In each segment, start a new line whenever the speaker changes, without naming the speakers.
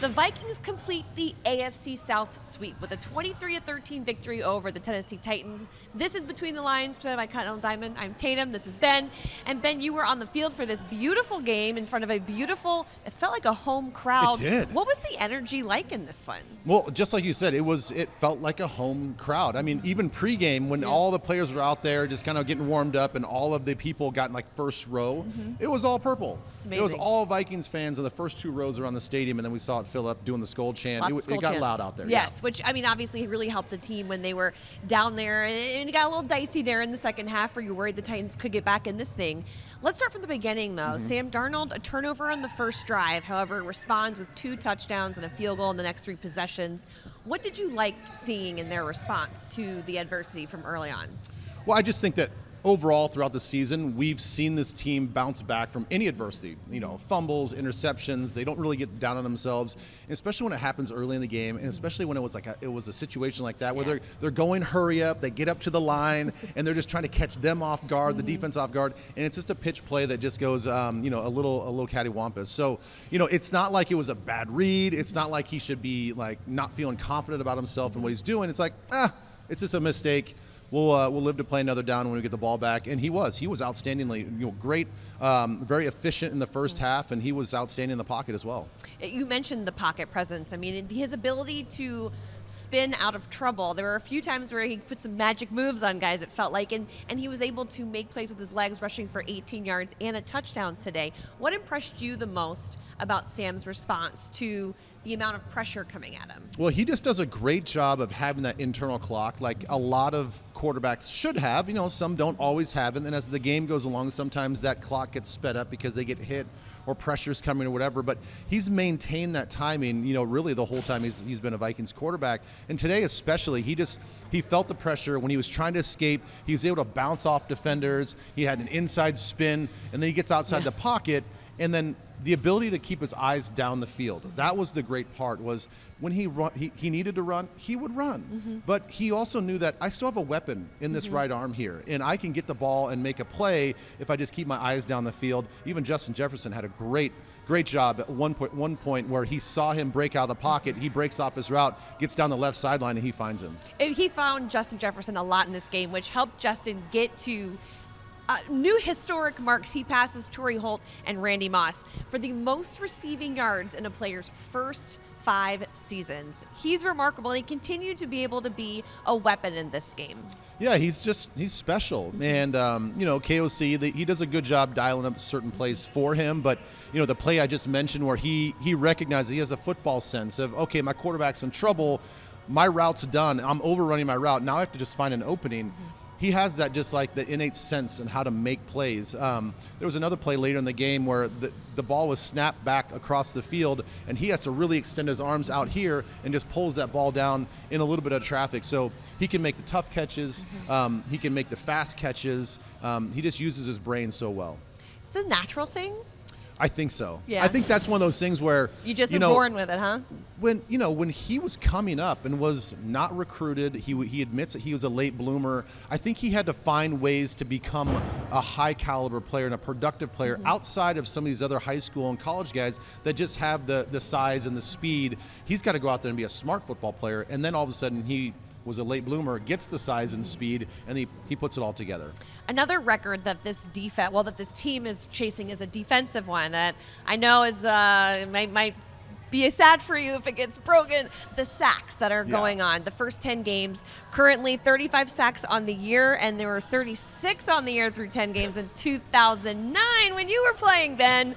The Vikings complete the AFC South sweep with a 23-13 victory over the Tennessee Titans. This is Between the Lines, presented by Continental Diamond. I'm Tatum. This is Ben. And Ben, you were on the field for this beautiful game in front of a beautiful, it felt like a home crowd.
It did.
What was the energy like in this one?
Well, just like you said, it felt like a home crowd. I mean, even pregame, when all the players were out there just kind of getting warmed up and all of the people got in like first row, it was all purple.
It's amazing.
It was all Vikings fans in the first two rows around the stadium, and then we saw it fill up doing the Skol chant. It got loud out there.
Yes, which, I mean, obviously really helped the team when they were down there, and it got a little dicey there in the second half where you worried the Titans could get back in this thing. Let's start from the beginning, though. Sam Darnold, a turnover on the first drive, however, responds with 2 touchdowns and a field goal in the next 3 possessions. What did you like seeing in their response to the adversity from early on?
Well, I just think that overall throughout the season, we've seen this team bounce back from any adversity. You know, fumbles, interceptions, they don't really get down on themselves, and especially when it happens early in the game, and especially when it was a situation like that where they're going hurry up, they get up to the line, and they're just trying to catch them off guard, the defense off guard, and it's just a pitch play that just goes, a little cattywampus. So, it's not like it was a bad read. It's not like he should be like not feeling confident about himself and what he's doing. It's like, it's just a mistake. We'll live to play another down when we get the ball back. And he was outstandingly, great, very efficient in the first half, and he was outstanding in the pocket as well.
You mentioned the pocket presence. I mean, his ability to spin out of trouble. There were a few times where he put some magic moves on guys, it felt like, and he was able to make plays with his legs, rushing for 18 yards and a touchdown today. What impressed you the most about Sam's response to the amount of pressure coming at him?
Well, he just does a great job of having that internal clock like a lot of quarterbacks should have. Some don't always have it, and as the game goes along, sometimes that clock gets sped up because they get hit or pressure's coming or whatever, but he's maintained that timing, really the whole time he's been a Vikings quarterback. And today especially, he felt the pressure when he was trying to escape. He was able to bounce off defenders. He had an inside spin, and then he gets outside the pocket, and then the ability to keep his eyes down the field. That was the great part, was when he needed to run, he would run. But he also knew that I still have a weapon in this right arm here, and I can get the ball and make a play if I just keep my eyes down the field. Even Justin Jefferson had a great job at one point where he saw him break out of the pocket. He breaks off his route, gets down the left sideline, and he finds him.
He found Justin Jefferson a lot in this game, which helped Justin get to new historic marks. He passes Torrey Holt and Randy Moss for the most receiving yards in a player's first 5 seasons. He's remarkable, and he continued to be able to be a weapon in this game.
Yeah, he's special. And, KOC, he does a good job dialing up certain plays for him. But, the play I just mentioned where he recognizes he has a football sense of, okay, my quarterback's in trouble. My route's done. I'm overrunning my route. Now I have to just find an opening. He has that, just like the innate sense in how to make plays. There was another play later in the game where the ball was snapped back across the field, and he has to really extend his arms out here and just pulls that ball down in a little bit of traffic. So he can make the tough catches. He can make the fast catches. He just uses his brain so well.
It's a natural thing?
I think so.
Yeah.
I think that's one of those things where
you just are born with it, huh?
When he was coming up and was not recruited, he admits that he was a late bloomer. I think he had to find ways to become a high caliber player and a productive player outside of some of these other high school and college guys that just have the size and the speed. He's got to go out there and be a smart football player, and then all of a sudden he was a late bloomer, gets the size and speed, and he puts it all together.
Another record that this team is chasing is a defensive one that I know is might be sad for you if it gets broken. The sacks that are going on. The first 10 games, currently 35 sacks on the year, and there were 36 on the year through 10 games in 2009 when you were playing, Ben.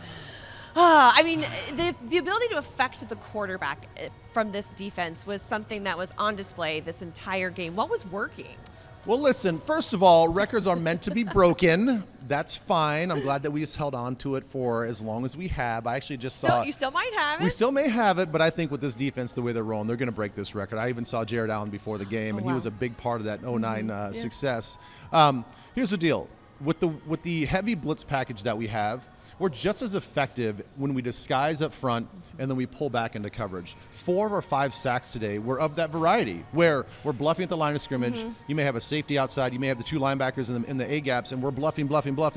I mean, the ability to affect the quarterback from this defense was something that was on display this entire game. What was working?
Well, listen, first of all, records are meant to be broken. That's fine. I'm glad that we just held on to it for as long as we have. I actually just saw...
You still might have it.
We still may have it, but I think with this defense, the way they're rolling, they're going to break this record. I even saw Jared Allen before the game, and he was a big part of that 09 success. Here's the deal. with the heavy blitz package that we have, we're just as effective when we disguise up front and then we pull back into coverage. 4 of our 5 sacks today were of that variety, where we're bluffing at the line of scrimmage. You may have a safety outside. You may have the 2 linebackers in the A gaps, and we're bluffing.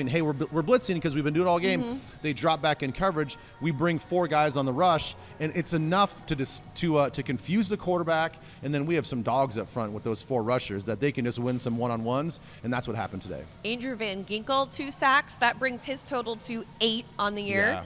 Hey, we're blitzing because we've been doing it all game. They drop back in coverage. We bring 4 guys on the rush, and it's enough to confuse the quarterback. And then we have some dogs up front with those 4 rushers that they can just win some one-on-ones, and that's what happened today.
Andrew Van Ginkel, 2 sacks. That brings his total to 8 on the year.
Yeah.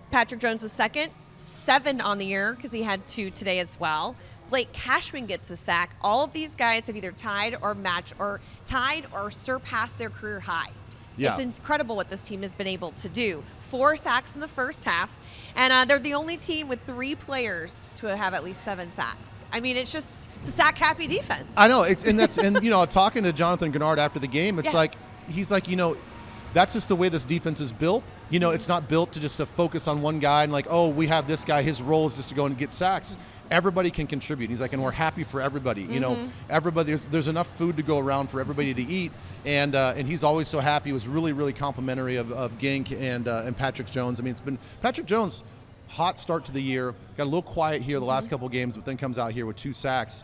Patrick Jones is second, 7 on the year because he had 2 today as well. Blake Cashman gets a sack. All of these guys have either tied or surpassed their career high.
Yeah.
It's incredible what this team has been able to do. 4 sacks in the first half, and they're the only team with 3 players to have at least 7 sacks. I mean, it's a sack-happy defense.
I know, talking to Jonathan Gennard after the game, it's like he's like, that's just the way this defense is built. It's not built to focus on one guy and we have this guy, his role is just to go and get sacks. Everybody can contribute. He's like, and we're happy for everybody. Everybody, there's enough food to go around for everybody to eat. And he's always so happy. He was really, really complimentary of Gink and Patrick Jones. I mean, it's been Patrick Jones, hot start to the year. Got a little quiet here the last couple games, but then comes out here with 2 sacks.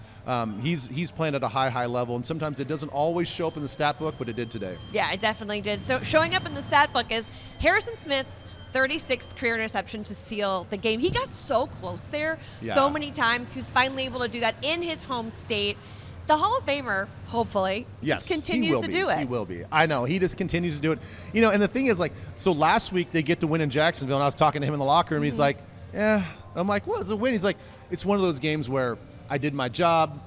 He's playing at a high level, and sometimes it doesn't always show up in the stat book, but it did today.
Yeah, it definitely did. So showing up in the stat book is Harrison Smith's 36th career interception to seal the game. He got so close there so many times. He was finally able to do that in his home state. The Hall of Famer, hopefully, just continues to do it.
He will be. I know. He just continues to do it. And the thing is, so last week they get the win in Jacksonville, and I was talking to him in the locker room, and he's like, I'm like, well, it's a win. He's like, it's one of those games where I did my job.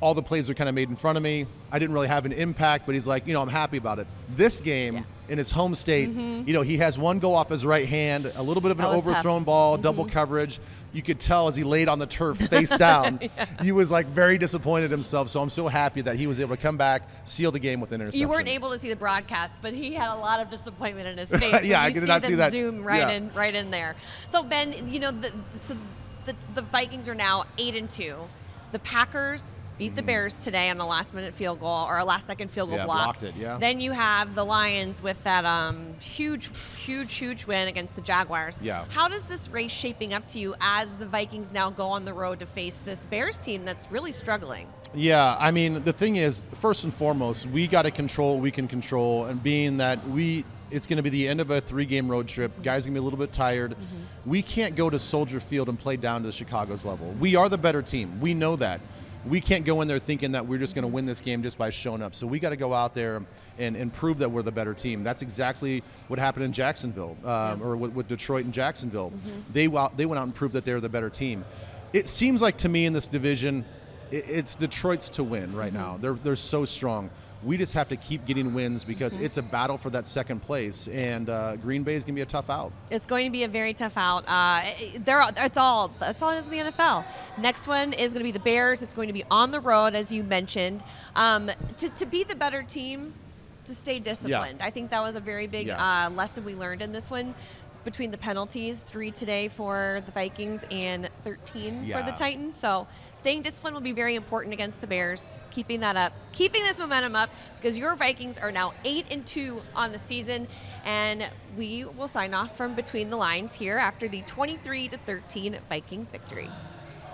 All the plays are kind of made in front of me. I didn't really have an impact, but he's like, I'm happy about it. This game in his home state, he has one go off his right hand, a little bit of an overthrown ball, double coverage. You could tell as he laid on the turf face down, he was very disappointed himself. So I'm so happy that he was able to come back, seal the game with an interception.
You weren't able to see the broadcast, but he had a lot of disappointment in his face.
Yeah, I did not see that.
Zoom right in there. So Ben, the Vikings are now 8-2. The Packers beat the Bears today on a last-minute field goal or a last-second field goal block.
Blocked it, yeah.
Then you have the Lions with that huge win against the Jaguars.
Yeah.
How does this race shaping up to you as the Vikings now go on the road to face this Bears team that's really struggling?
Yeah, I mean, the thing is, first and foremost, we got to control what we can control, and being that it's going to be the end of a 3-game road trip. Guys are going to be a little bit tired. We can't go to Soldier Field and play down to the Chicago's level. We are the better team. We know that. We can't go in there thinking that we're just going to win this game just by showing up. So we got to go out there and prove that we're the better team. That's exactly what happened in Jacksonville, or with Detroit and Jacksonville. They went out and proved that they're the better team. It seems like to me in this division, it's Detroit's to win right now. They're so strong. We just have to keep getting wins because it's a battle for that second place, and Green Bay is going to be a tough out. It's
going to be a very tough out. That's all it is in the NFL. Next one is going to be the Bears. It's going to be on the road, as you mentioned. To be the better team, to stay disciplined. I think that was a very big lesson we learned in this one. Between the penalties, 3 today for the Vikings and 13 for the Titans. So staying disciplined will be very important against the Bears, keeping that up, keeping this momentum up, because your Vikings are now 8-2 on the season, and we will sign off from Between the Lines here after the 23-13 Vikings victory.